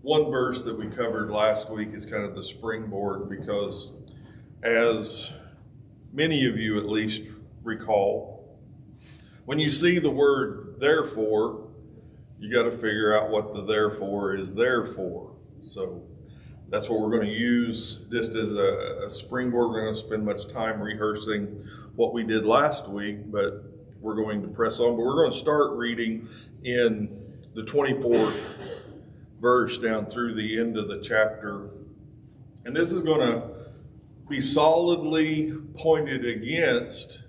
one verse that we covered last week is kind of the springboard because, as many of you at least recall, when you see the word therefore, you got to figure out what the therefore is there for. So that's what we're going to use just as a springboard. We're going to spend much time rehearsing what we did last week, but we're going to press on. But we're going to start reading in the 24th verse down through the end of the chapter. And this is going to be solidly pointed against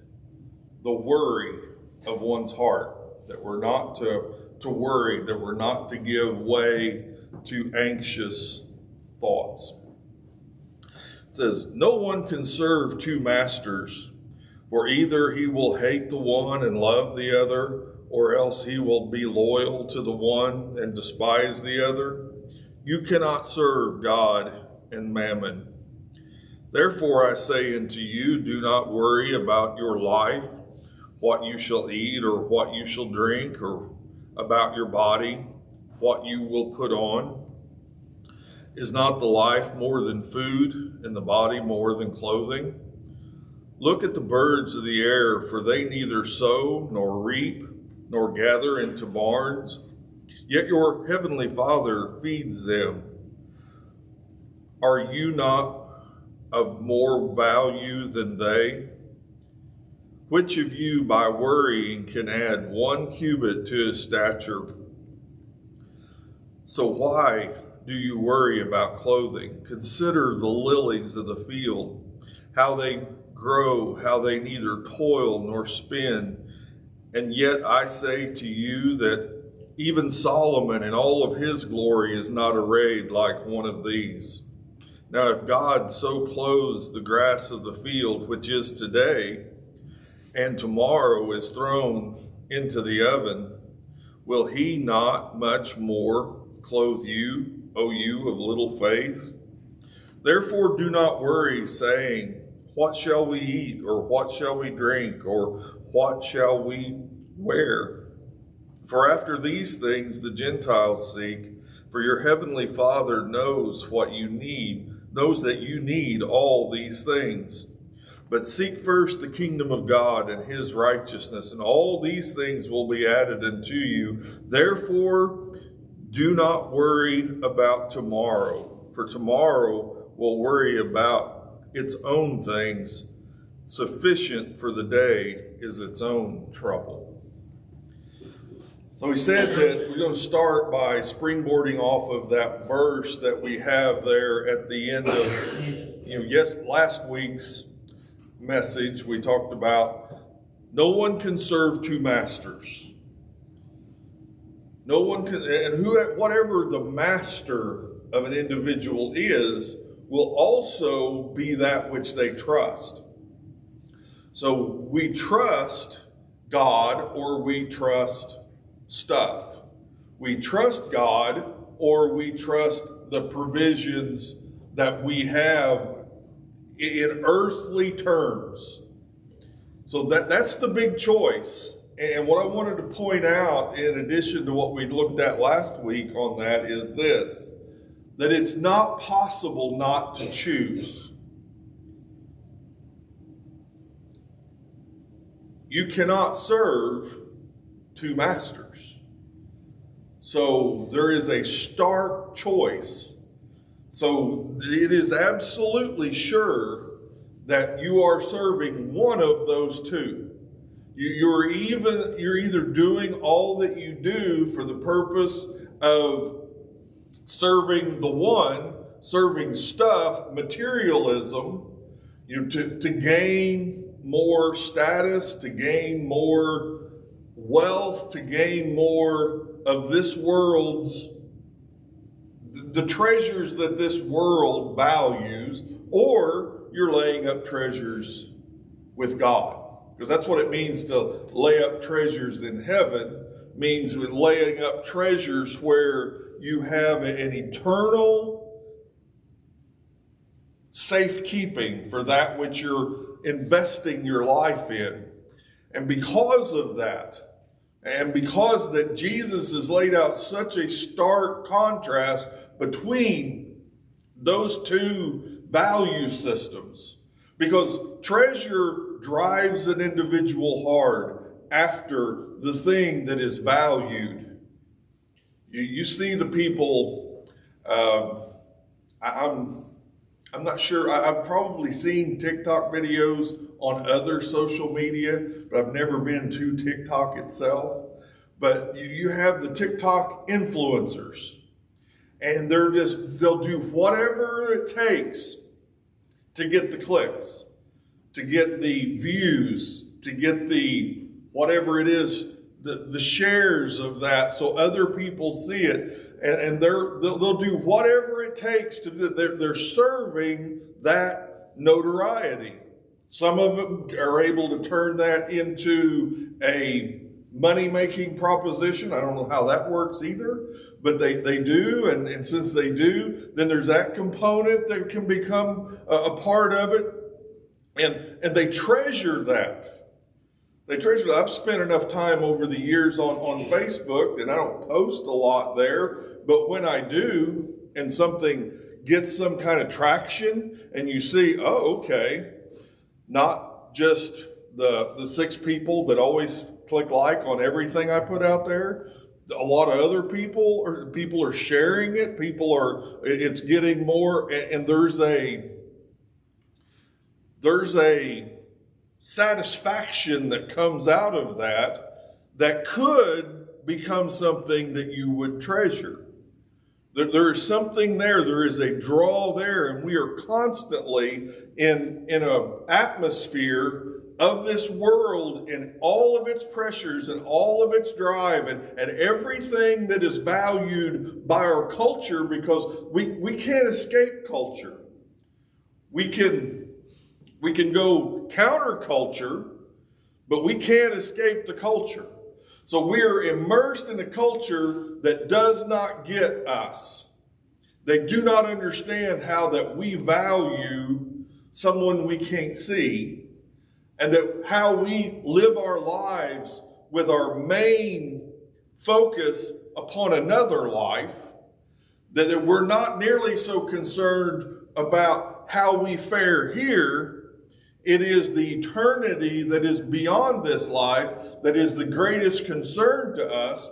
the worry of one's heart, that we're not to worry, that we're not to give way to anxious thoughts. It says, "No one can serve two masters, for either he will hate the one and love the other, or else he will be loyal to the one and despise the other. You cannot serve God and mammon. Therefore I say unto you, do not worry about your life, what you shall eat or what you shall drink, or about your body, what you will put on. Is not the life more than food, and the body more than clothing? Look at the birds of the air, for they neither sow nor reap nor gather into barns, yet your heavenly Father feeds them. Are you not of more value than they? Which of you by worrying can add 1 cubit to his stature? So why do you worry about clothing? Consider the lilies of the field, how they grow, how they neither toil nor spin. And yet I say to you that even Solomon in all of his glory is not arrayed like one of these. Now if God so clothes the grass of the field, which is today, and tomorrow is thrown into the oven, will he not much more clothe you, O you of little faith? Therefore do not worry, saying, what shall we eat, or what shall we drink, or what shall we wear? For after these things the Gentiles seek, for your heavenly Father knows what you need, knows that you need all these things. But seek first the kingdom of God and his righteousness, and all these things will be added unto you. Therefore, do not worry about tomorrow, for tomorrow will worry about its own things. Sufficient for the day is its own trouble." So we said that we're going to start by springboarding off of that verse that we have there at the end of, last week's message. We talked about no one can serve two masters. No one can, and whatever the master of an individual is, will also be that which they trust. So we trust God or we trust stuff. We trust God or we trust the provisions that we have in earthly terms. So that's the big choice. And what I wanted to point out, in addition to what we looked at last week on that, is this: that it's not possible not to choose. You cannot serve two masters. So there is a stark choice. So it is absolutely sure that you are serving one of those two. You're either doing all that you do for the purpose of serving the one, serving stuff, materialism, to gain more status, to gain more wealth, to gain more of this world's, the treasures that this world values, or you're laying up treasures with God. Because that's what it means to lay up treasures in heaven, means with laying up treasures where you have an eternal safekeeping for that which you're investing your life in. And because of that, And because that Jesus has laid out such a stark contrast between those two value systems, because treasure drives an individual hard after the thing that is valued. You see the people, I'm not sure, I've probably seen TikTok videos on other social media, but I've never been to TikTok itself. But you have the TikTok influencers, and they'll do whatever it takes to get the clicks, to get the views, to get the whatever it is, the shares of that, so other people see it. And they'll do whatever it takes to do. They're serving that notoriety. Some of them are able to turn that into a money-making proposition. I don't know how that works either, but they do. And since they do, then there's that component that can become a part of it. And they treasure that. They treasure that. I've spent enough time over the years on Facebook, and I don't post a lot there. But when I do, and something gets some kind of traction, and you see, oh, okay, not just the 6 people that always click like on everything I put out there. A lot of other people are sharing it. It's getting more, and there's a satisfaction that comes out of that could become something that you would treasure. There is something there. There is a draw there, and we are constantly in an atmosphere of this world in all of its pressures and all of its drive and everything that is valued by our culture, because we can't escape culture. We can go counterculture, but we can't escape the culture. So we are immersed in a culture that does not get us. They do not understand how that we value someone we can't see, and that how we live our lives with our main focus upon another life, that we're not nearly so concerned about how we fare here. It is the eternity that is beyond this life that is the greatest concern to us.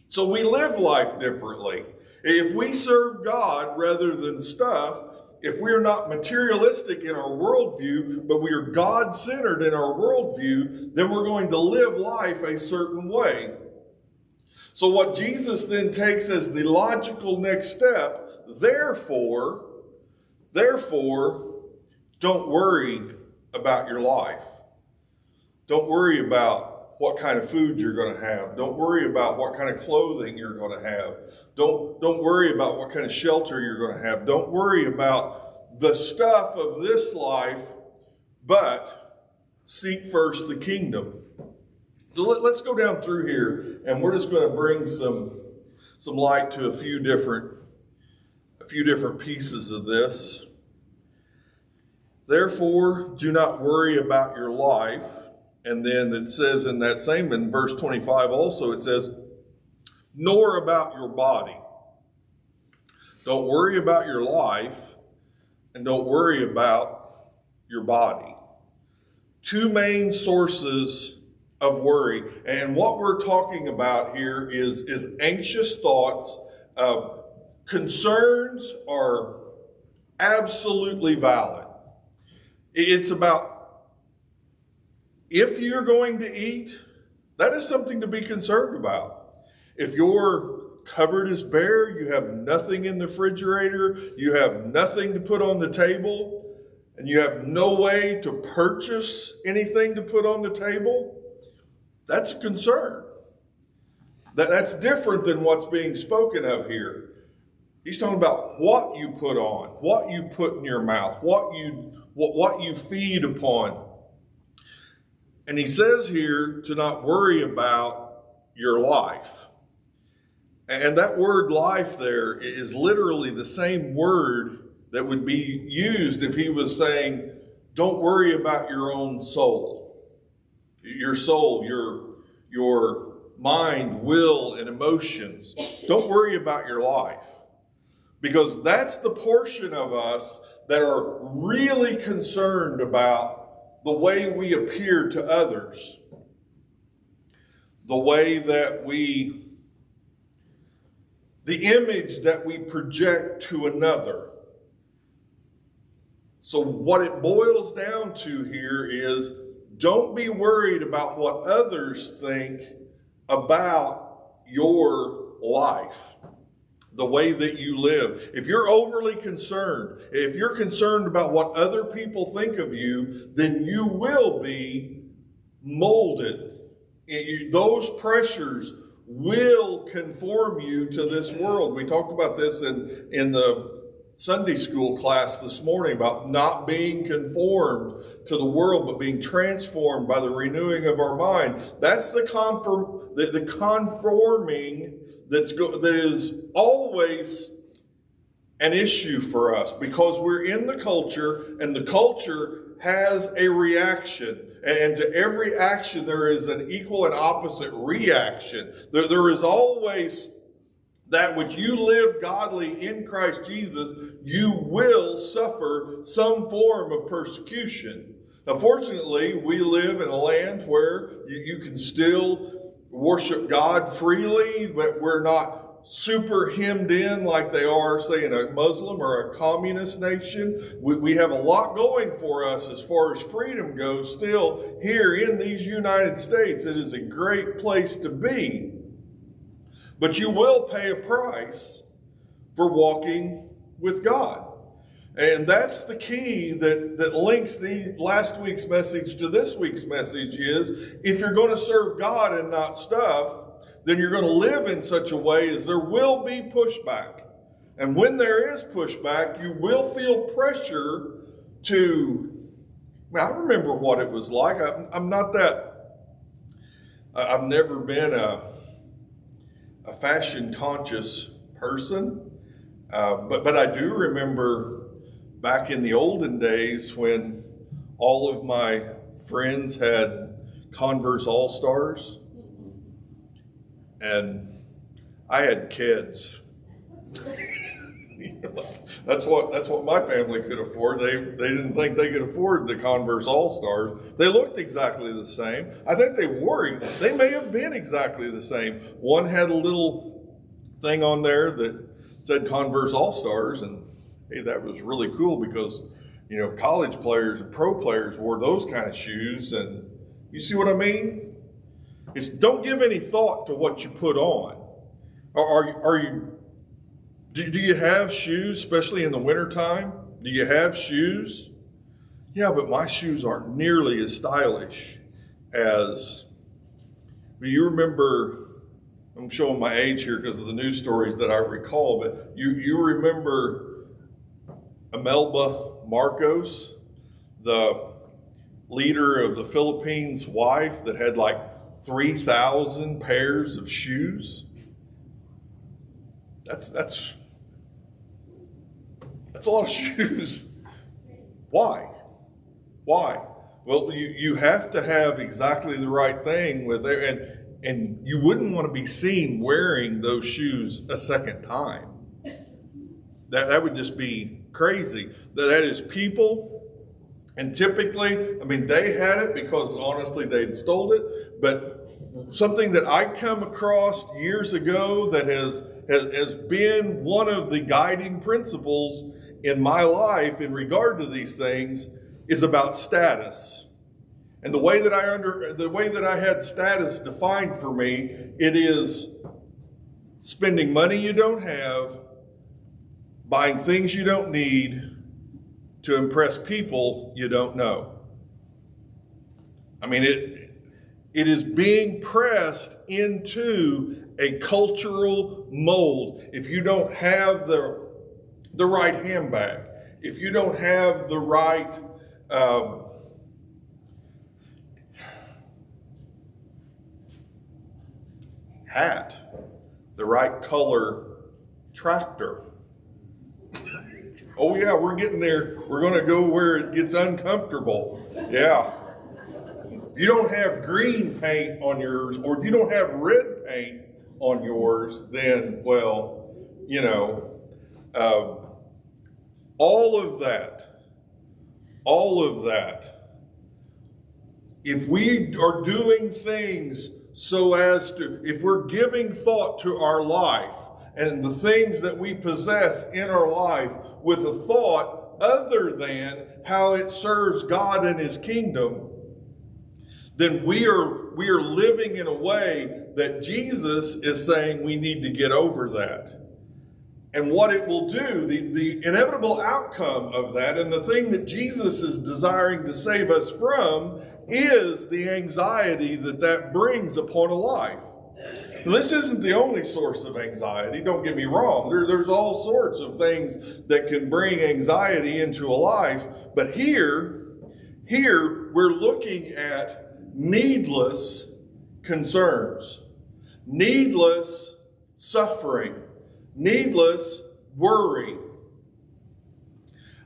So we live life differently. If we serve God rather than stuff, if we are not materialistic in our worldview, but we are God-centered in our worldview, then we're going to live life a certain way. So what Jesus then takes as the logical next step, therefore, don't worry about your life. Don't worry about what kind of food you're going to have. Don't worry about what kind of clothing you're going to have. Don't worry about what kind of shelter you're going to have. Don't worry about the stuff of this life, but seek first the kingdom. So let's go down through here, and we're just going to bring some light to a few different pieces of this. Therefore, do not worry about your life. And then it says in that same, in verse 25 also, it says, nor about your body. Don't worry about your life, and don't worry about your body. 2 main sources of worry. And what we're talking about here is anxious thoughts. Concerns are absolutely valid. It's about, if you're going to eat, that is something to be concerned about. If your cupboard is bare, you have nothing in the refrigerator, you have nothing to put on the table, and you have no way to purchase anything to put on the table, that's a concern. That's different than what's being spoken of here. He's talking about what you put on, what you put in your mouth, what you feed upon. And he says here to not worry about your life. And that word life there is literally the same word that would be used if he was saying, don't worry about your own soul. Your soul, your mind, will, and emotions. Don't worry about your life, because that's the portion of us that are really concerned about the way we appear to others, the way that the image that we project to another. So what it boils down to here is, don't be worried about what others think about your life, the way that you live. If you're overly concerned, if you're concerned about what other people think of you, then you will be molded. Those pressures will conform you to this world. We talked about this in the Sunday school class this morning about not being conformed to the world, but being transformed by the renewing of our mind. That's the conforming that is always an issue for us, because we're in the culture, and the culture has a reaction. And to every action, there is an equal and opposite reaction. There is always that which you live godly in Christ Jesus, you will suffer some form of persecution. Now, fortunately, we live in a land where you can still worship God freely, but we're not super hemmed in like they are, say, in a Muslim or a communist nation. We have a lot going for us as far as freedom goes still here in these United States. It is a great place to be. But you will pay a price for walking with God. And that's the key that links the last week's message to this week's message is, if you're going to serve God and not stuff, then you're going to live in such a way as there will be pushback. And when there is pushback, you will feel pressure to, I remember what it was like. I've never been a fashion conscious person, but I do remember back in the olden days when all of my friends had Converse All-Stars, and I had kids. That's what my family could afford. They didn't think they could afford the Converse All-Stars. They looked exactly the same. I think they may have been exactly the same. One had a little thing on there that said Converse All-Stars, and hey, that was really cool because, college players and pro players wore those kind of shoes. And you see what I mean? It's don't give any thought to what you put on. Do you have shoes, especially in the wintertime? Do you have shoes? Yeah, but my shoes aren't nearly as stylish as, you remember, I'm showing my age here because of the news stories that I recall, but you remember Imelda Marcos, the leader of the Philippines' wife that had like 3,000 pairs of shoes? That's a lot of shoes. Why? Well, you have to have exactly the right thing with it, and you wouldn't want to be seen wearing those shoes a second time. That would just be crazy. That is people, and typically, they had it because honestly they'd stole it, but something that I come across years ago that has been one of the guiding principles in my life in regard to these things is about status. And the way that I had status defined for me, it is spending money you don't have, buying things you don't need to impress people you don't know. It is being pressed into a cultural mold. If you don't have the right handbag, if you don't have the right hat, the right color tractor. Oh yeah, we're getting there. We're going to go where it gets uncomfortable. Yeah. if you don't have green paint on yours, or if you don't have red paint on yours, then, well, you know, all of that, if we are doing things so as to, if we're giving thought to our life and the things that we possess in our life with a thought other than how it serves God and his kingdom, then we are living in a way that Jesus is saying we need to get over that. And what it will do, the inevitable outcome of that, and the thing that Jesus is desiring to save us from, is the anxiety that brings upon a life. Now, this isn't the only source of anxiety, don't get me wrong. There's all sorts of things that can bring anxiety into a life. But here we're looking at needless concerns, needless suffering, needless worry.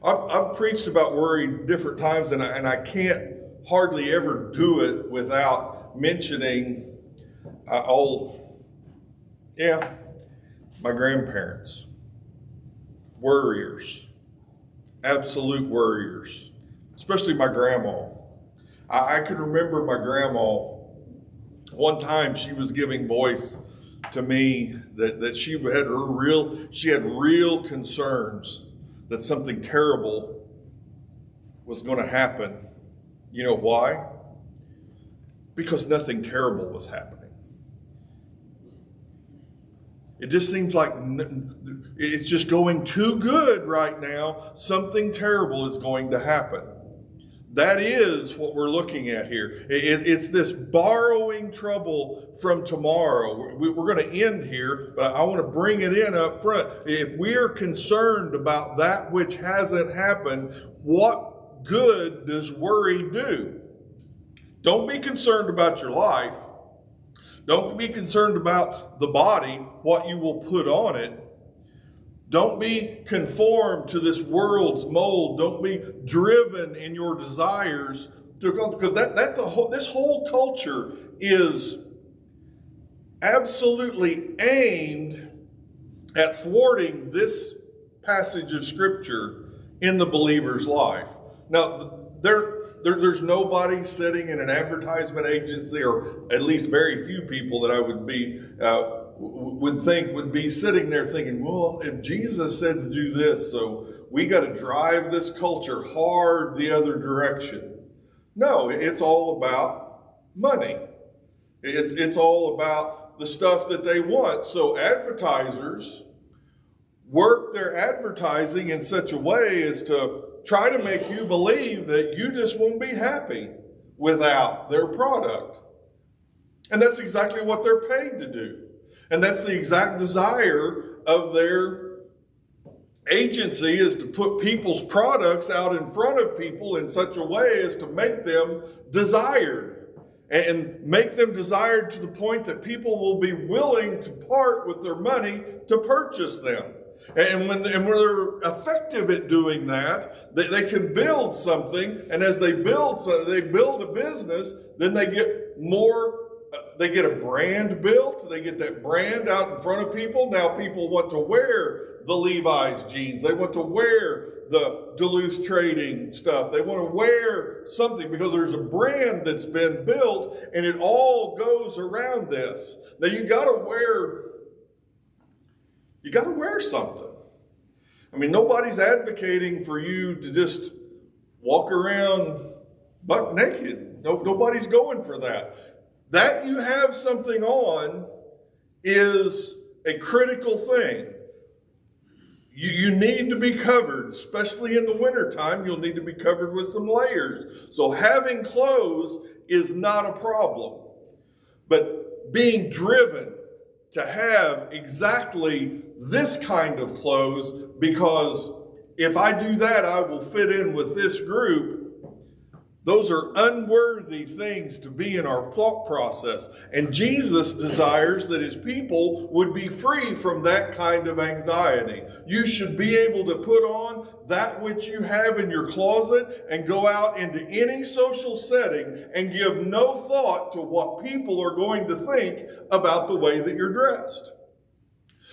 I've preached about worry different times, and I can't hardly ever do it without mentioning my grandparents. Worriers, absolute worriers, especially my grandma. I can remember my grandma, one time she was giving voice to me that she had real concerns that something terrible was going to happen. You know why? Because nothing terrible was happening. It just seems like it's just going too good right now. Something terrible is going to happen. That is what we're looking at here. It's this borrowing trouble from tomorrow. We're going to end here, but I want to bring it in up front. If we are concerned about that which hasn't happened, what good does worry do? Don't be concerned about your life. Don't be concerned about the body, what you will put on it. Don't be conformed to this world's mold. Don't be driven in your desires to go, because this whole culture is absolutely aimed at thwarting this passage of Scripture in the believer's life. Now, there's nobody sitting in an advertisement agency, or at least very few people that I would think would be sitting there thinking, well, if Jesus said to do this, so we got to drive this culture hard the other direction. No, it's all about money. It's all about the stuff that they want. So advertisers work their advertising in such a way as to try to make you believe that you just won't be happy without their product. And that's exactly what they're paid to do. And that's the exact desire of their agency, is to put people's products out in front of people in such a way as to make them desired, and make them desired to the point that people will be willing to part with their money to purchase them. And when they're effective at doing that, they can build something, and as they build a business, then they get more. They get a brand built. They get that brand out in front of people. Now people want to wear the Levi's jeans. They want to wear the Duluth Trading stuff. They want to wear something because there's a brand that's been built, and it all goes around this. Now you got to wear something. I mean, nobody's advocating for you to just walk around buck naked. Nobody's going for that. That you have something on is a critical thing. You need to be covered, especially in the wintertime. You'll need to be covered with some layers. So having clothes is not a problem. But being driven to have exactly this kind of clothes, because if I do that, I will fit in with this group, Those are unworthy things to be in our thought process. And Jesus desires that his people would be free from that kind of anxiety. You should be able to put on that which you have in your closet and go out into any social setting and give no thought to what people are going to think about the way that you're dressed.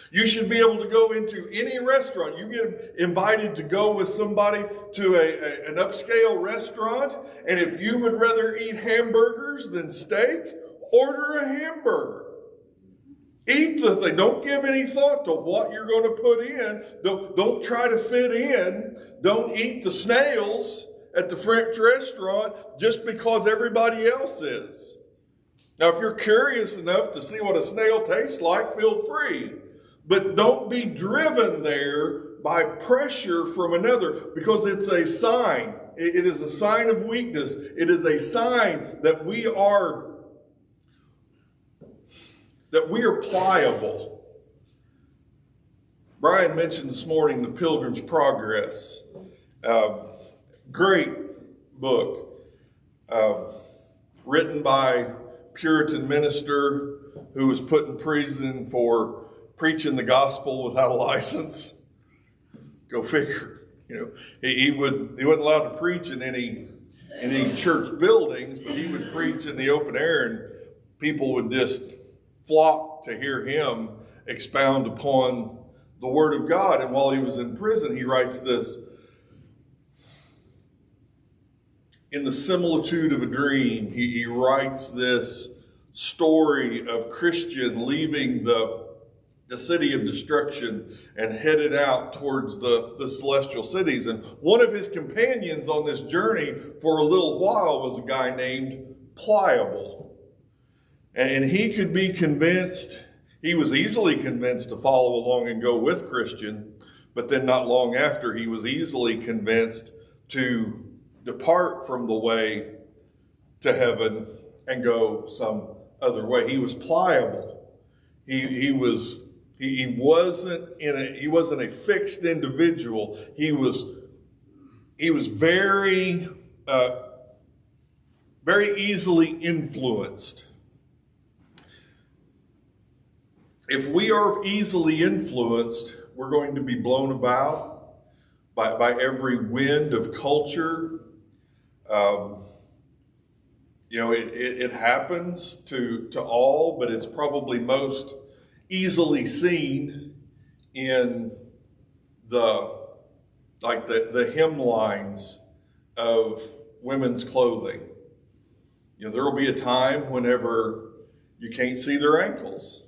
You should be able to go into any restaurant. You get invited to go with somebody to an upscale restaurant, and if you would rather eat hamburgers than steak, order a hamburger. Eat the thing. Don't give any thought to what you're going to put in. Don't try to fit in. Don't eat the snails at the French restaurant just because everybody else is. Now, if you're curious enough to see what a snail tastes like, feel free. But don't be driven there by pressure from another, because it's a sign. It is a sign of weakness. It is a sign that we are pliable. Brian mentioned this morning The Pilgrim's Progress. Great book, written by Puritan minister who was put in prison for preaching the gospel without a license. Go figure. He wasn't allowed to preach in any church buildings, but he would preach in the open air, and people would just flock to hear him expound upon the Word of God. And while he was in prison, he writes this: in the similitude of a dream, he writes this story of Christian leaving the city of destruction and headed out towards the celestial cities. And one of his companions on this journey for a little while was a guy named Pliable. And he could be convinced, he was easily convinced to follow along and go with Christian, but then not long after, he was easily convinced to depart from the way to heaven and go some other way. He was pliable. He wasn't a fixed individual. He was very easily influenced. If we are easily influenced, we're going to be blown about by every wind of culture. It happens to all, but it's probably most easily seen in the hemlines of women's clothing. There will be a time whenever you can't see their ankles.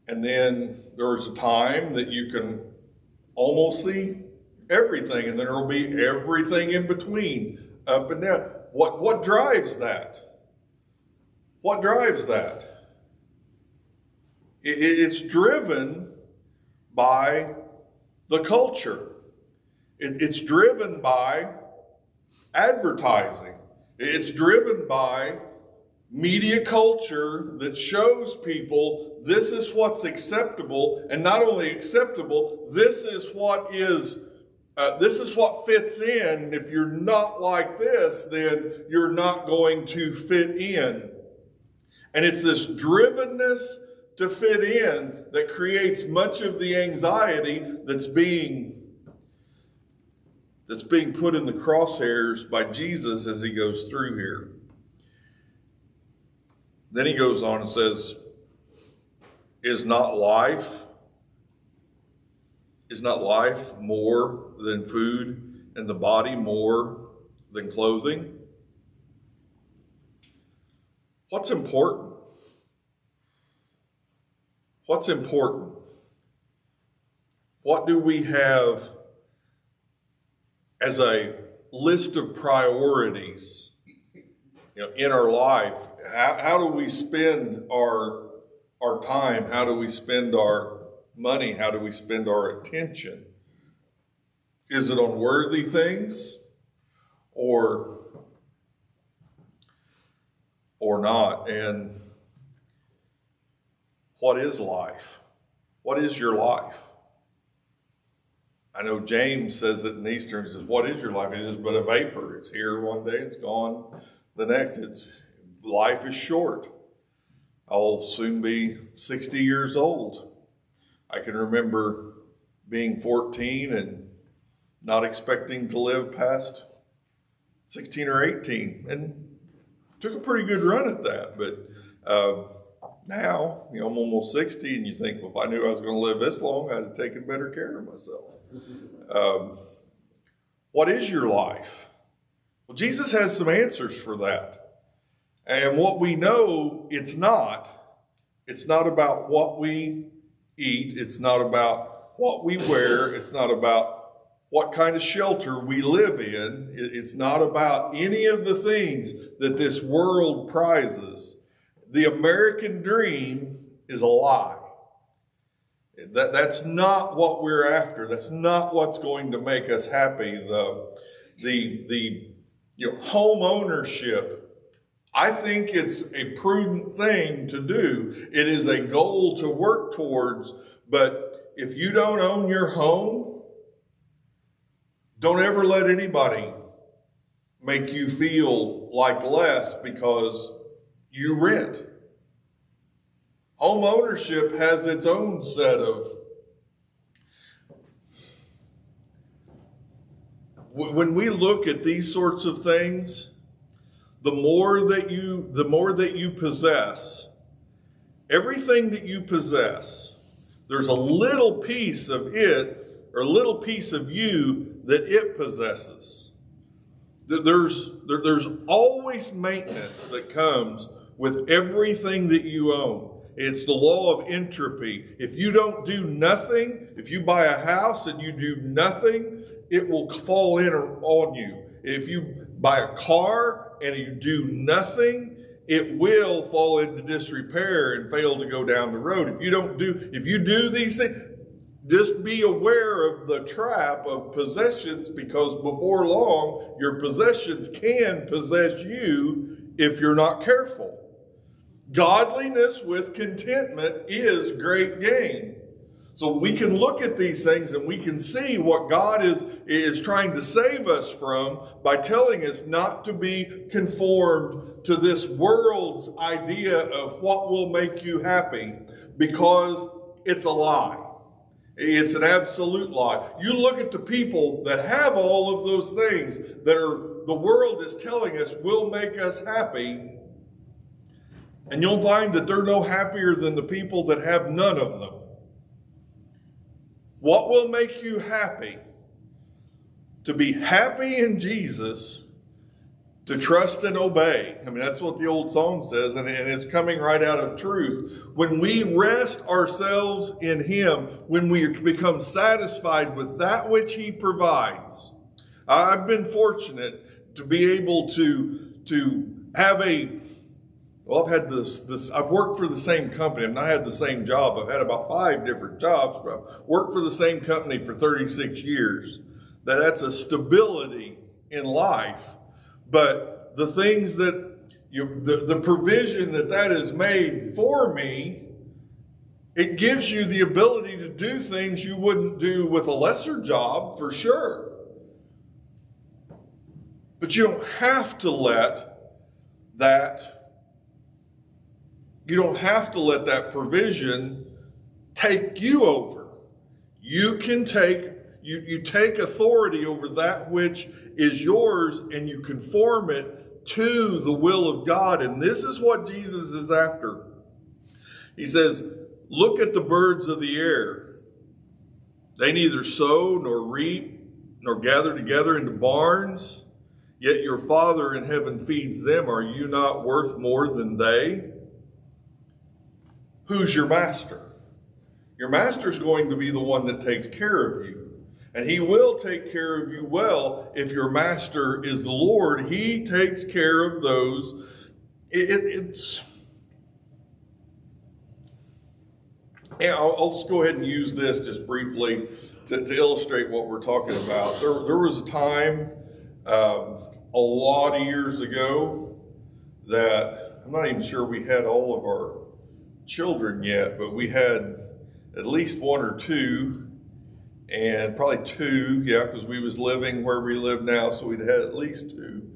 And then there's a time that you can almost see everything, and then there will be everything in between, up and down. What drives that? What drives that? It's driven by the culture. It's driven by advertising. It's driven by media culture that shows people this is what's acceptable, and not only acceptable, this is what fits in. If you're not like this, then you're not going to fit in. And it's this drivenness to fit in that creates much of the anxiety that's being put in the crosshairs by Jesus as he goes through here. Then he goes on and says, Is not life more than food, and the body more than clothing? What's important? What's important? What do we have as a list of priorities, in our life? How do we spend our time? How do we spend our money? How do we spend our attention? Is it on worthy things or not? And what is life? What is your life? I know James says it in Eastern. He says, "What is your life? It is but a vapor. It's here one day, it's gone the next." Life is short. I'll soon be 60 years old. I can remember being 14 and not expecting to live past 16 or 18, and took a pretty good run at that. But now, I'm almost 60, and you think, well, if I knew I was going to live this long, I'd have taken better care of myself. What is your life? Well, Jesus has some answers for that. And what we know, it's not about what we eat. It's not about what we wear. It's not about what kind of shelter we live in. It's not about any of the things that this world prizes. The American dream is a lie. That's not what we're after. That's not what's going to make us happy. The home ownership, I think it's a prudent thing to do. It is a goal to work towards, but if you don't own your home, don't ever let anybody make you feel like less because you rent. Home ownership has its own set of, when we look at these sorts of things, the more that you possess, everything that you possess, there's a little piece of it or a little piece of you that it possesses. There's always maintenance that comes with everything that you own. It's the law of entropy. If you don't do nothing, if you buy a house and you do nothing, it will fall in on you. If you buy a car and you do nothing, it will fall into disrepair and fail to go down the road. If you do these things, just be aware of the trap of possessions, because before long, your possessions can possess you if you're not careful. Godliness with contentment is great gain. So we can look at these things and we can see what God is trying to save us from by telling us not to be conformed to this world's idea of what will make you happy, because it's a lie. It's an absolute lie. You look at the people that have all of those things that the world is telling us will make us happy, and you'll find that they're no happier than the people that have none of them. What will make you happy? To be happy in Jesus, to trust and obey. I mean, that's what the old song says, and it's coming right out of truth. When we rest ourselves in Him, when we become satisfied with that which He provides. I've been fortunate to be able to have I've had I've worked for the same company. I've not had the same job. I've had about 5 different jobs, but I've worked for the same company for 36 years. That's a stability in life. But the things that, the provision that is made for me, it gives you the ability to do things you wouldn't do with a lesser job, for sure. But you don't have to let that provision take you over. You can you take authority over that which is yours, and you conform it to the will of God. And this is what Jesus is after. He says, look at the birds of the air. They neither sow nor reap nor gather together into barns, yet your Father in heaven feeds them. Are you not worth more than they? Who's your master? Your master's going to be the one that takes care of you. And He will take care of you well if your master is the Lord. He takes care of those. I'll just go ahead and use this just briefly to illustrate what we're talking about. There was a time a lot of years ago that I'm not even sure we had all of our children yet, but we had at least 1 or 2, and probably two, yeah, because we was living where we live now, so we'd had at least two.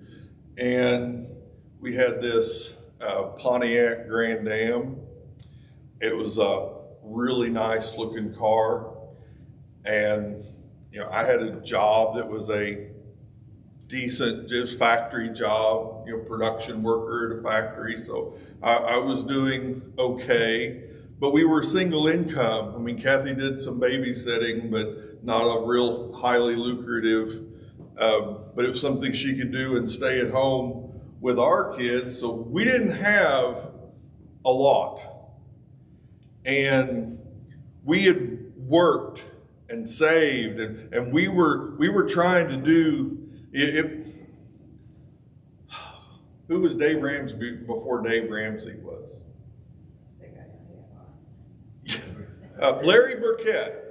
And we had this Pontiac Grand Am. It was a really nice looking car, and I had a job that was a decent, just factory job, production worker at a factory. So I was doing okay, but we were single income. I mean, Kathy did some babysitting, but not a real highly lucrative, but it was something she could do and stay at home with our kids. So we didn't have a lot. And we had worked and saved, and we were trying to do it. Who was Dave Ramsey before Dave Ramsey was? Larry Burkett.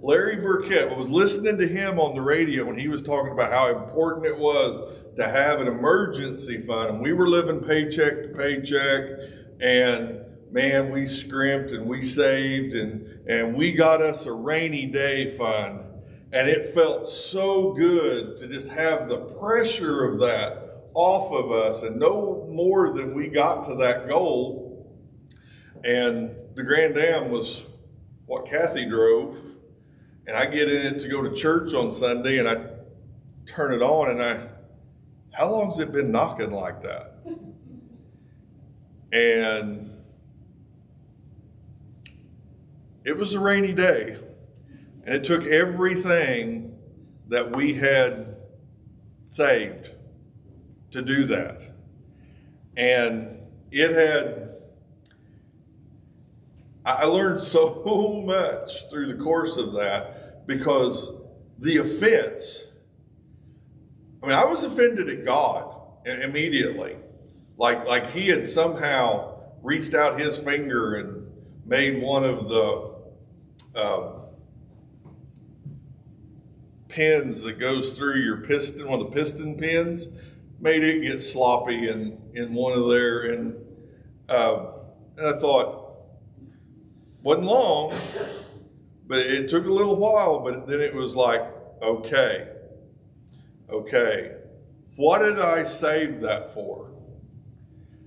Larry Burkett. I was listening to him on the radio when he was talking about how important it was to have an emergency fund. And we were living paycheck to paycheck, and man, we scrimped and we saved, and we got us a rainy day fund. And it felt so good to just have the pressure of that off of us and no more than we got to that goal. And the Grand Am was what Kathy drove. And I get in it to go to church on Sunday, and I turn it on, and how long's it been knocking like that? And it was a rainy day. And it took everything that we had saved to do that. And I learned so much through the course of that, because the offense, I was offended at God immediately. Like he had somehow reached out his finger and made one of the pins that goes through your piston, one of the piston pins, made it get sloppy in one of there. And I thought, wasn't long, but it took a little while, but then it was like, okay, what did I save that for?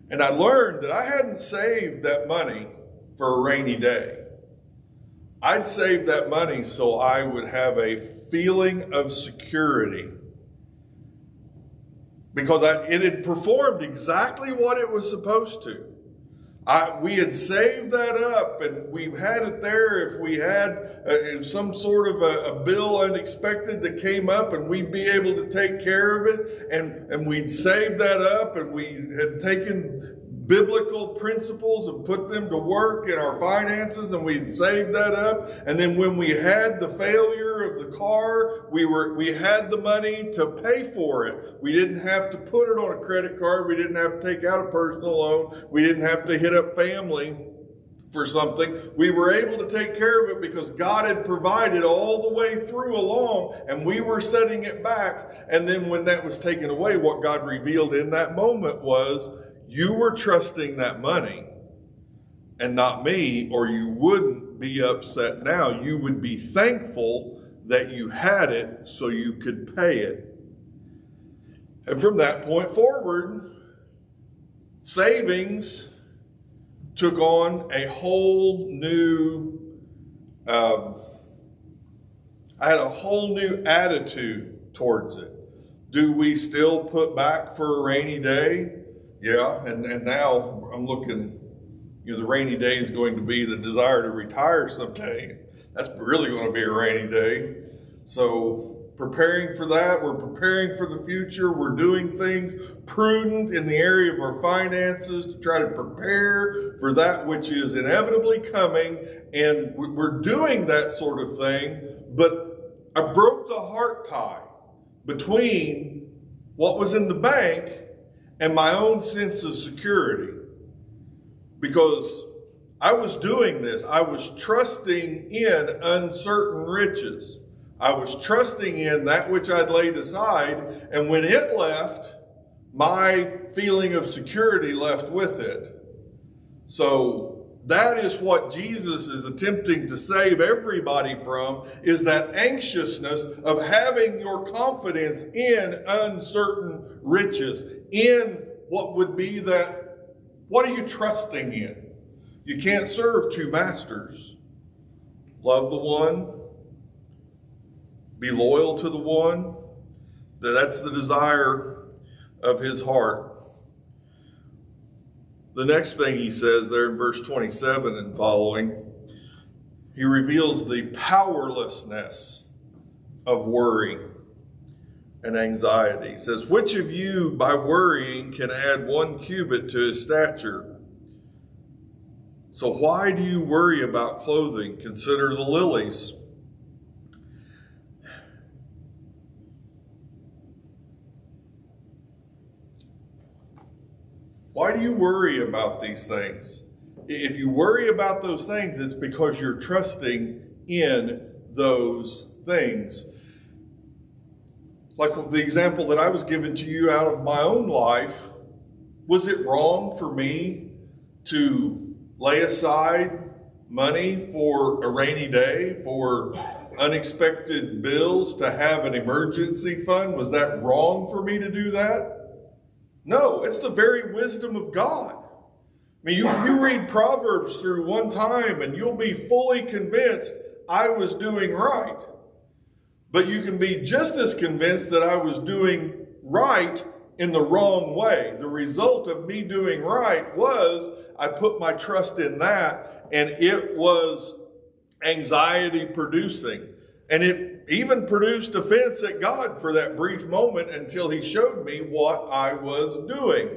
And I learned that I hadn't saved that money for a rainy day. I'd saved that money so I would have a feeling of security, because it had performed exactly what it was supposed to. We had saved that up, and we had it there if we had some sort of a bill unexpected that came up, and we'd be able to take care of it. And we'd saved that up, and we had taken biblical principles and put them to work in our finances, and we'd saved that up. And then when we had the failure of the car, we had the money to pay for it. We didn't have to put it on a credit card. We didn't have to take out a personal loan. We didn't have to hit up family for something. We were able to take care of it because God had provided all the way through along, and we were setting it back. And then when that was taken away, what God revealed in that moment was, you were trusting that money and not me, or you wouldn't be upset now. You would be thankful that you had it so you could pay it. And from that point forward, savings took on a whole new, I had a whole new attitude towards it. Do we still put back for a rainy day? Yeah, and now I'm looking, the rainy day is going to be the desire to retire someday. That's really going to be a rainy day. So preparing for that, we're preparing for the future. We're doing things prudent in the area of our finances to try to prepare for that which is inevitably coming. And we're doing that sort of thing, but I broke the heart tie between what was in the bank and my own sense of security, because I was doing this. I was trusting in uncertain riches. I was trusting in that which I'd laid aside, and when it left, my feeling of security left with it. So that is what Jesus is attempting to save everybody from, is that anxiousness of having your confidence in uncertain riches, in what would be that, what are you trusting in? You can't serve two masters. Love the one, be loyal to the one. That's the desire of his heart. The next thing he says there in verse 27 and following, he reveals the powerlessness of worry and anxiety. He says, which of you by worrying can add 1 cubit to his stature? So why do you worry about clothing? Consider the lilies. Why do you worry about these things? If you worry about those things, it's because you're trusting in those things. Like the example that I was given to you out of my own life, was it wrong for me to lay aside money for a rainy day, for unexpected bills, to have an emergency fund? Was that wrong for me to do that? No, it's the very wisdom of God. I mean, you read Proverbs through one time and you'll be fully convinced I was doing right. But you can be just as convinced that I was doing right in the wrong way. The result of me doing right was I put my trust in that, and it was anxiety producing. And it even produced offense at God for that brief moment until he showed me what I was doing.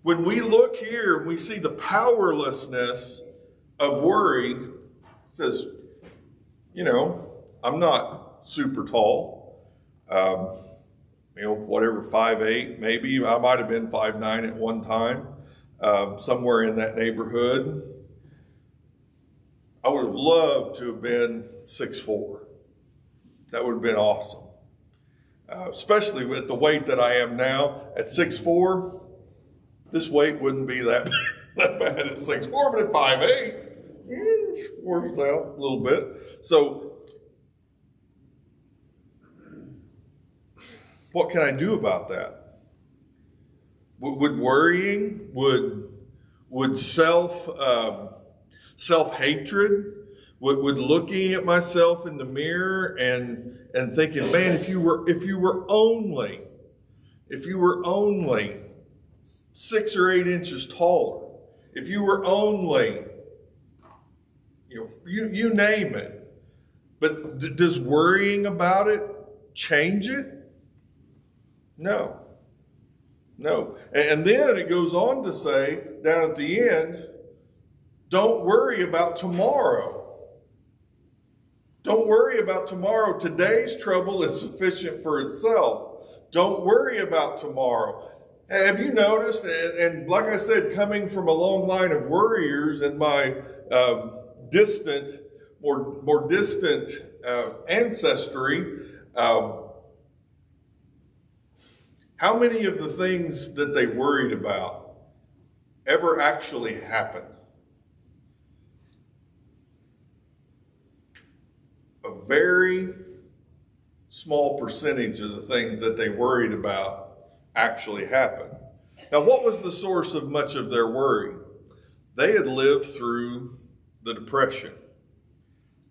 When we look here and we see the powerlessness of worry, it says, I'm not super tall. Whatever, 5'8", maybe. I might have been 5'9" at one time, somewhere in that neighborhood. I would have loved to have been 6'4". That would have been awesome. Especially with the weight that I am now at 6'4", this weight wouldn't be that bad at 6'4", but at 5'8", works down a little bit. So what can I do about that? Would worrying, would self-hatred, would looking at myself in the mirror and thinking, man, if you were only 6 or 8 inches taller, if you were only, you name it. But does worrying about it change it? No. And then it goes on to say down at the end, don't worry about tomorrow. Don't worry about tomorrow. Today's trouble is sufficient for itself. Don't worry about tomorrow. Have you noticed, and like I said, coming from a long line of worriers in my more distant ancestry, how many of the things that they worried about ever actually happened? A very small percentage of the things that they worried about actually happened. Now, what was the source of much of their worry? They had lived through the Depression.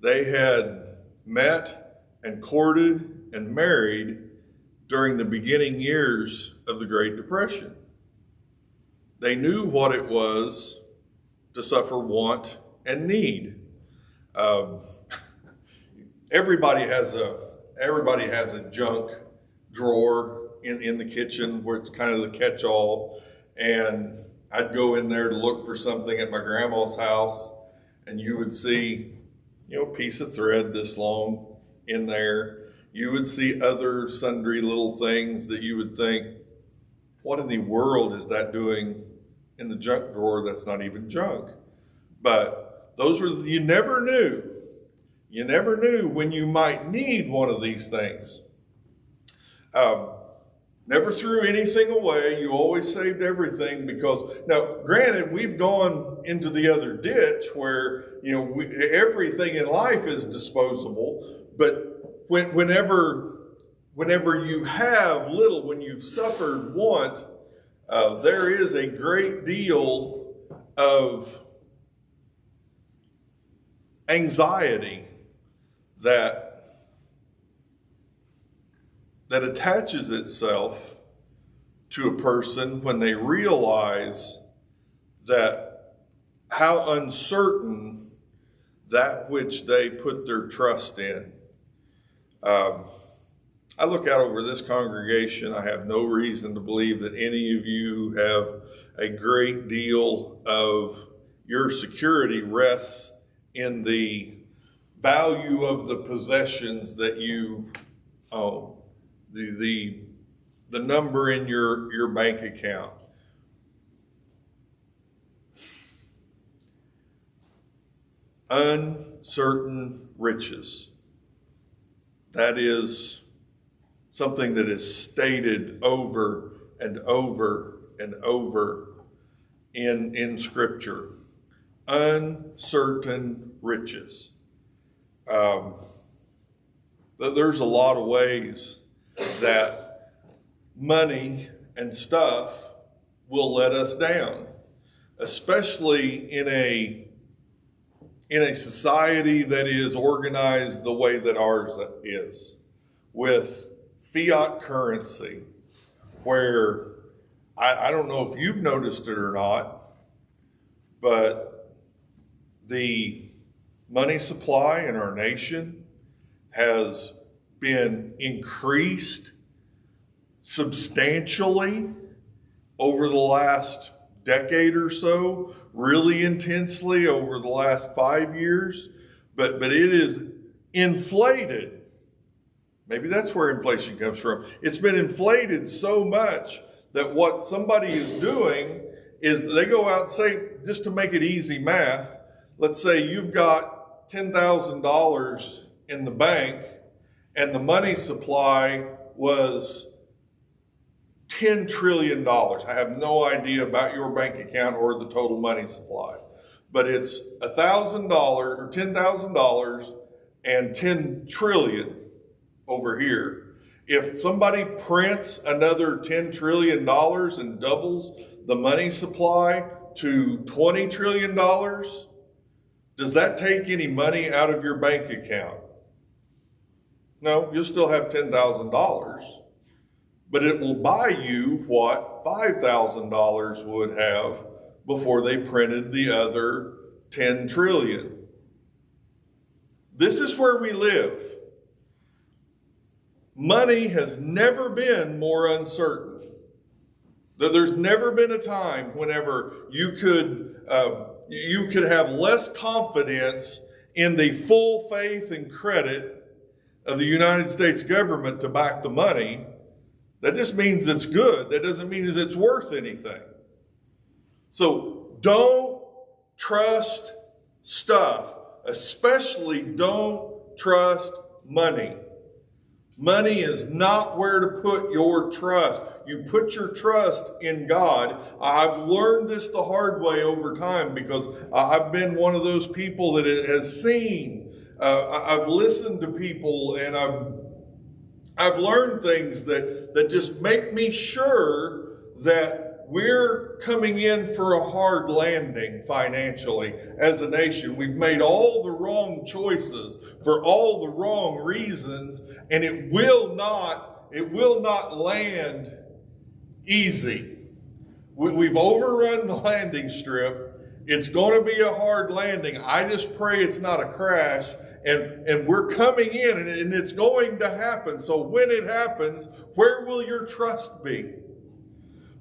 They had met and courted and married during the beginning years of the Great Depression. They knew what it was to suffer want and need. Everybody has a junk drawer in the kitchen where it's kind of the catch-all. And I'd go in there to look for something at my grandma's house, and you would see, a piece of thread this long in there. You would see other sundry little things that you would think, what in the world is that doing in the junk drawer that's not even junk? But those were, you never knew. You never knew when you might need one of these things. Never threw anything away. You always saved everything because, now, granted, we've gone into the other ditch where, everything in life is disposable. But whenever you have little, when you've suffered want, there is a great deal of anxiety that attaches itself to a person when they realize that how uncertain that which they put their trust in. I look out over this congregation. I have no reason to believe that any of you have a great deal of your security rests in the value of the possessions that you own. The number in your bank account. Uncertain riches. That is something that is stated over and over and over in Scripture. Uncertain riches. There's a lot of ways that money and stuff will let us down, especially in a society that is organized the way that ours is, with fiat currency, where I don't know if you've noticed it or not, but the money supply in our nation has been increased substantially over the last decade or so, really intensely over the last 5 years, but it is inflated. Maybe that's where inflation comes from. It's been inflated so much that what somebody is doing is they go out and say, just to make it easy math, let's say you've got $10,000 in the bank and the money supply was $10 trillion. I have no idea about your bank account or the total money supply, but it's $1,000 or $10,000 and 10 trillion over here. If somebody prints another $10 trillion and doubles the money supply to $20 trillion, does that take any money out of your bank account? No, you'll still have $10,000, but it will buy you what $5,000 would have before they printed the other 10 trillion. This is where we live. Money has never been more uncertain. There's never been a time whenever you could have less confidence in the full faith and credit of the United States government to back the money. That just means it's good. That doesn't mean it's worth anything. So don't trust stuff, especially don't trust money. Money is not where to put your trust. You put your trust in God. I've learned this the hard way over time because I've been one of those people that has seen. I've listened to people and I've learned things that just make me sure that we're coming in for a hard landing financially as a nation. We've made all the wrong choices for all the wrong reasons, and it will not land easy. We've overrun the landing strip. It's going to be a hard landing. I just pray it's not a crash. And we're coming in, and it's going to happen. So when it happens, where will your trust be?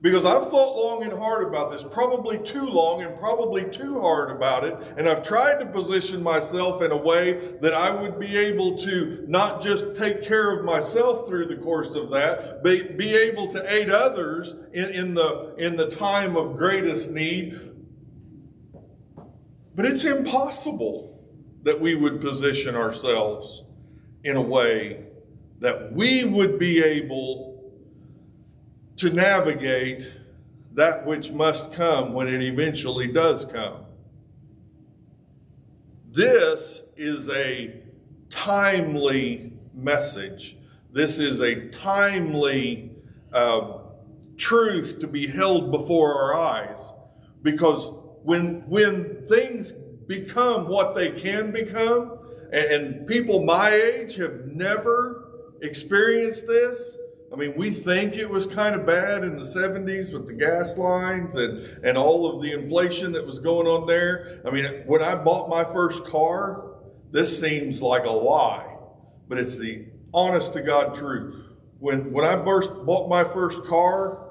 Because I've thought long and hard about this, probably too long and probably too hard about it. And I've tried to position myself in a way that I would be able to not just take care of myself through the course of that, but be able to aid others in the time of greatest need. But it's impossible that we would position ourselves in a way that we would be able to navigate that which must come when it eventually does come. This is a timely message. This is a timely truth to be held before our eyes, because when things become what they can become, and people my age have never experienced this. I mean, we think it was kind of bad in the 70s with the gas lines and all of the inflation that was going on there. I mean, when I bought my first car, this seems like a lie, but it's the honest to God truth. When I first bought my first car,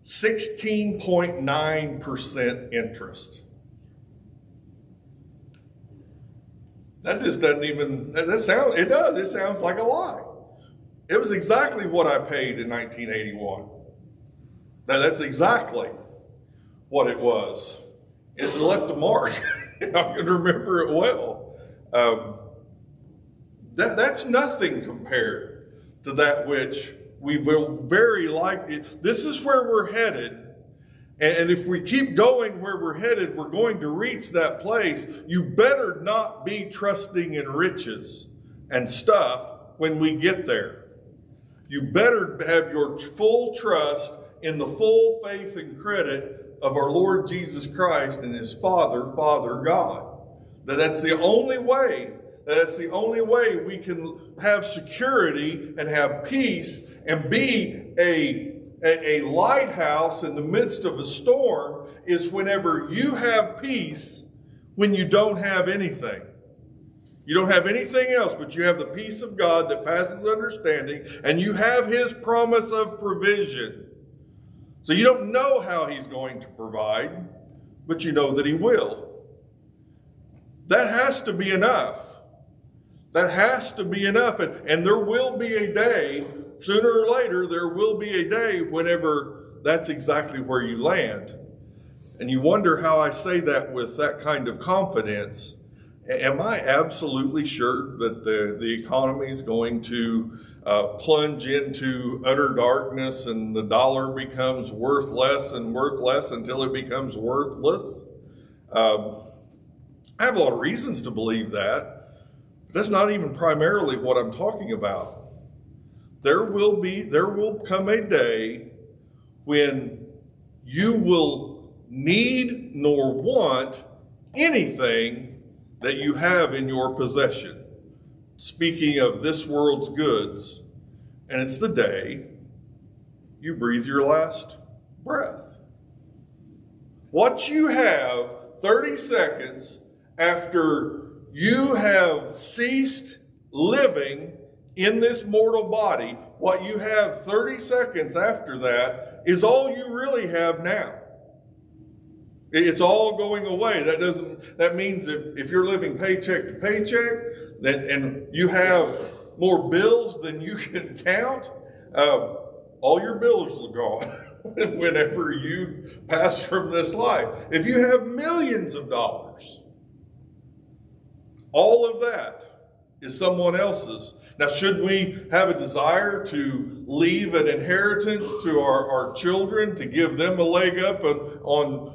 16.9% interest. That just doesn't even, it sounds like a lie. It was exactly what I paid in 1981. Now that's exactly what it was. It left a mark. I can remember it well. That's nothing compared to that which we will very likely, this is where we're headed. And if we keep going where we're headed, we're going to reach that place. You better not be trusting in riches and stuff when we get there. You better have your full trust in the full faith and credit of our Lord Jesus Christ and his Father God. That's the only way. That's the only way we can have security and have peace and be a lighthouse in the midst of a storm, is whenever you have peace when you don't have anything. You don't have anything else, but you have the peace of God that passes understanding, and you have his promise of provision. So you don't know how he's going to provide, but you know that he will. That has to be enough. That has to be enough. And there will be a day, sooner or later, there will be a day whenever that's exactly where you land. And you wonder how I say that with that kind of confidence. Am I absolutely sure that the economy is going to plunge into utter darkness and the dollar becomes worth less and worth less until it becomes worthless? I have a lot of reasons to believe that. That's not even primarily what I'm talking about. There will come a day when you will need nor want anything that you have in your possession. Speaking of this world's goods, and it's the day you breathe your last breath. What you have 30 seconds after you have ceased living in this mortal body, what you have 30 seconds after that is all you really have now. It's all going away. That means if you're living paycheck to paycheck, and you have more bills than you can count, all your bills are gone whenever you pass from this life. If you have millions of dollars, all of that is someone else's. Now, should we have a desire to leave an inheritance to our children, to give them a leg up on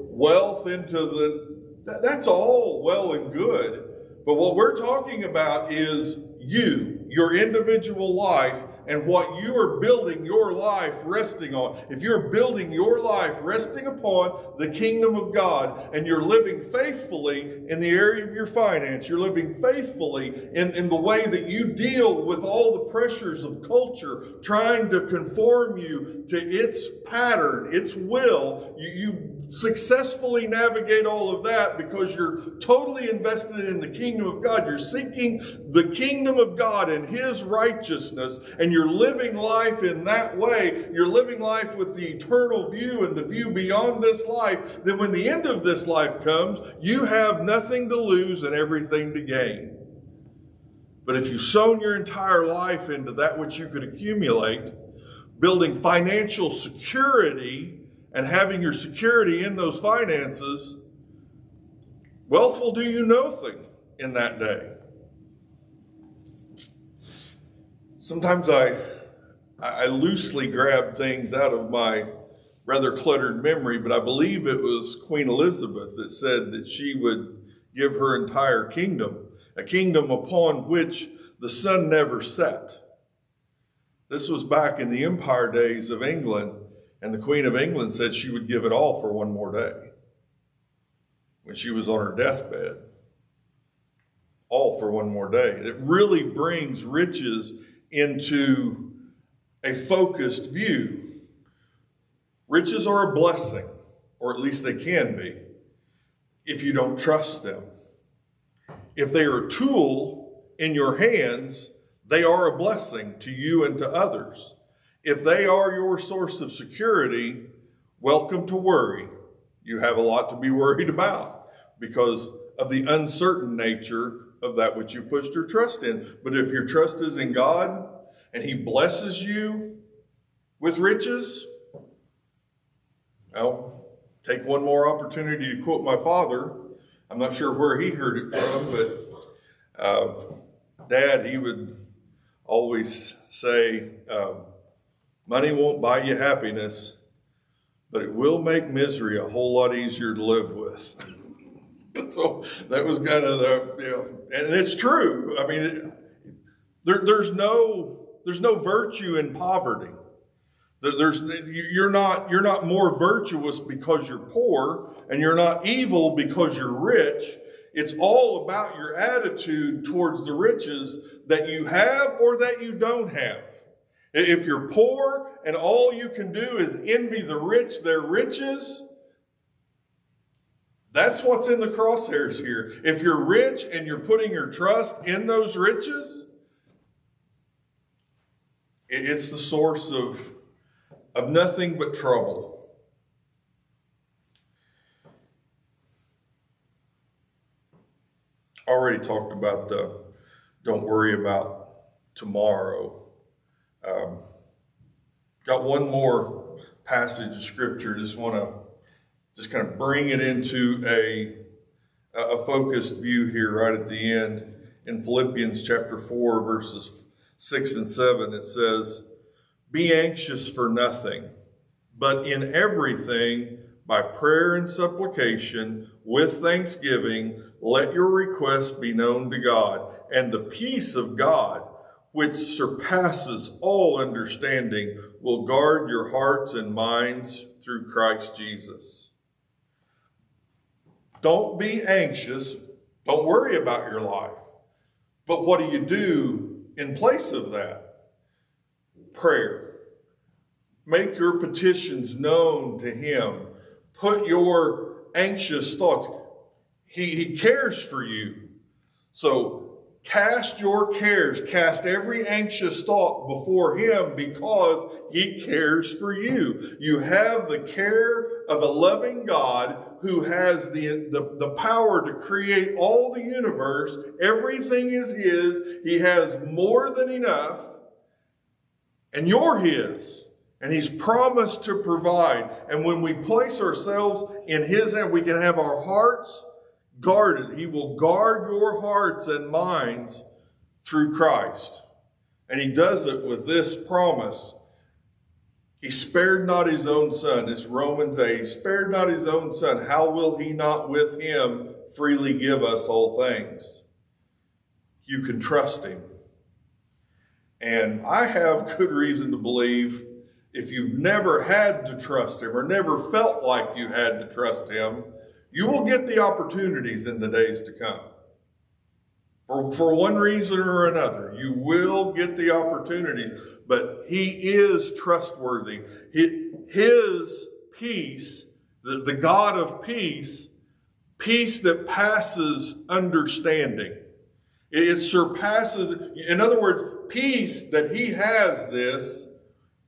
wealth into that's all well and good. But what we're talking about is your individual life, and what you are building your life resting on. If you're building your life resting upon the kingdom of God, and you're living faithfully in the area of your finance, you're living faithfully in the way that you deal with all the pressures of culture trying to conform you to its pattern, its will, you successfully navigate all of that because you're totally invested in the kingdom of God. You're seeking the kingdom of God and his righteousness, and you're living life in that way. You're living life with the eternal view and the view beyond this life. Then when the end of this life comes, you have nothing to lose and everything to gain. But if you've sown your entire life into that which you could accumulate, building financial security and having your security in those finances, wealth will do you nothing in that day. Sometimes I loosely grabbed things out of my rather cluttered memory, but I believe it was Queen Elizabeth that said that she would give her entire kingdom, a kingdom upon which the sun never set. This was back in the Empire days of England, and the Queen of England said she would give it all for one more day when she was on her deathbed. All for one more day. It really brings riches into a focused view. Riches are a blessing, or at least they can be, if you don't trust them. If they are a tool in your hands, they are a blessing to you and to others. If they are your source of security, welcome to worry. You have a lot to be worried about because of the uncertain nature of that which you pushed your trust in. But if your trust is in God and He blesses you with riches, well, take one more opportunity to quote my father. I'm not sure where he heard it from, but Dad, he would always say, money won't buy you happiness, but it will make misery a whole lot easier to live with. So that was kind of and it's true. I mean, there's no virtue in poverty. You're not more virtuous because you're poor, and you're not evil because you're rich. It's all about your attitude towards the riches that you have or that you don't have. If you're poor and all you can do is envy the rich their riches, that's what's in the crosshairs here. If you're rich and you're putting your trust in those riches, it's the source of nothing but trouble. Already talked about don't worry about tomorrow. Got one more passage of scripture. Just want to kind of bring it into a focused view here right at the end. In Philippians chapter 4, verses 6 and 7, it says, "Be anxious for nothing, but in everything, by prayer and supplication, with thanksgiving, let your requests be known to God, and the peace of God, which surpasses all understanding, will guard your hearts and minds through Christ Jesus." Don't be anxious. Don't worry about your life. But what do you do in place of that? Prayer. Make your petitions known to Him. Put your anxious thoughts. He cares for you. So cast your cares, cast every anxious thought before Him because He cares for you. You have the care of a loving God who has the power to create all the universe. Everything is His. He has more than enough. And you're His. And He's promised to provide. And when we place ourselves in His hand, we can have our hearts guarded. He will guard your hearts and minds through Christ. And He does it with this promise. He spared not His own Son. It's Romans 8. He spared not His own Son. How will He not with Him freely give us all things? You can trust Him. And I have good reason to believe if you've never had to trust Him or never felt like you had to trust Him, you will get the opportunities in the days to come. For one reason or another, you will get the opportunities. But He is trustworthy. His peace, the God of peace, peace that passes understanding. It surpasses, in other words, peace that He has this,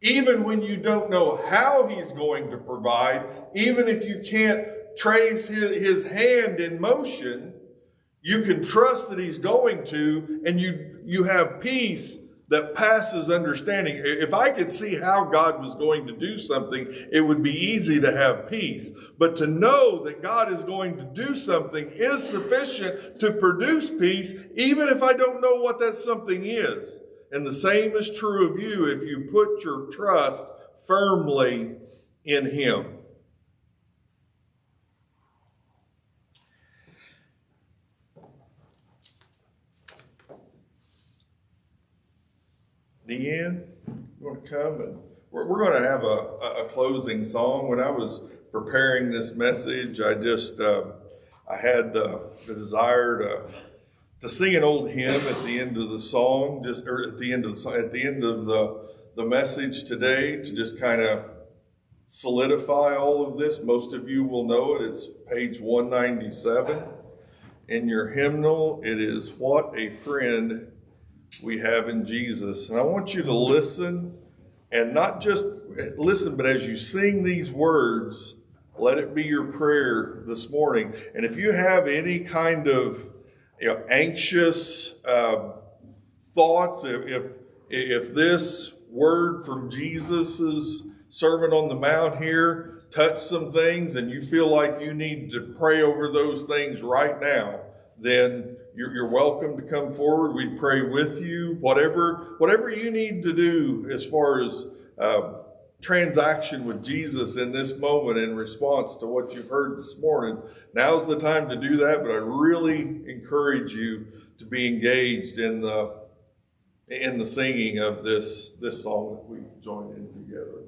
even when you don't know how He's going to provide, even if you can't trace His hand in motion, you can trust that He's going to, and you have peace that passes understanding. If I could see how God was going to do something, it would be easy to have peace. But to know that God is going to do something is sufficient to produce peace, even if I don't know what that something is. And the same is true of you if you put your trust firmly in him. Deanne, you want to come? And we're going to have a closing song. When I was preparing this message, I had the desire to sing an old hymn at the end of the song, at the end of the message today, to just kind of solidify all of this. Most of you will know it. It's page 197 in your hymnal. It is "What a Friend We Have in Jesus." And I want you to listen, and not just listen, but as you sing these words, let it be your prayer this morning. And if you have any kind of anxious thoughts, if this word from Jesus's Sermon on the Mount here touched some things, and you feel like you need to pray over those things right now, then you're welcome to come forward. We pray with you. Whatever you need to do as far as transaction with Jesus in this moment in response to what you've heard this morning, now's the time to do that. But I really encourage you to be engaged in the singing of this song that we joined in together.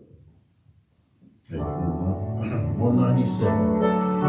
197. Yeah.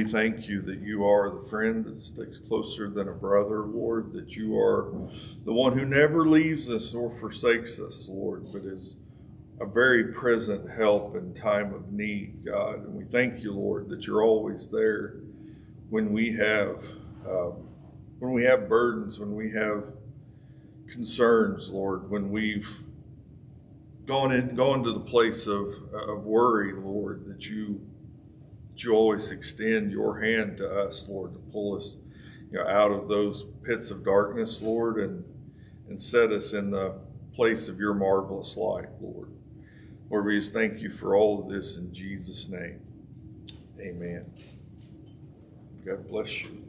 we thank you that you are the friend that sticks closer than a brother, Lord, that you are the one who never leaves us or forsakes us, Lord, but is a very present help in time of need, God. And we thank you, Lord, that you're always there when we have burdens, when we have concerns, Lord, when we've gone to the place of worry, Lord, that you always extend your hand to us, Lord, to pull us, out of those pits of darkness, Lord, and set us in the place of your marvelous light, Lord. Lord, we just thank you for all of this in Jesus' name. Amen. God bless you.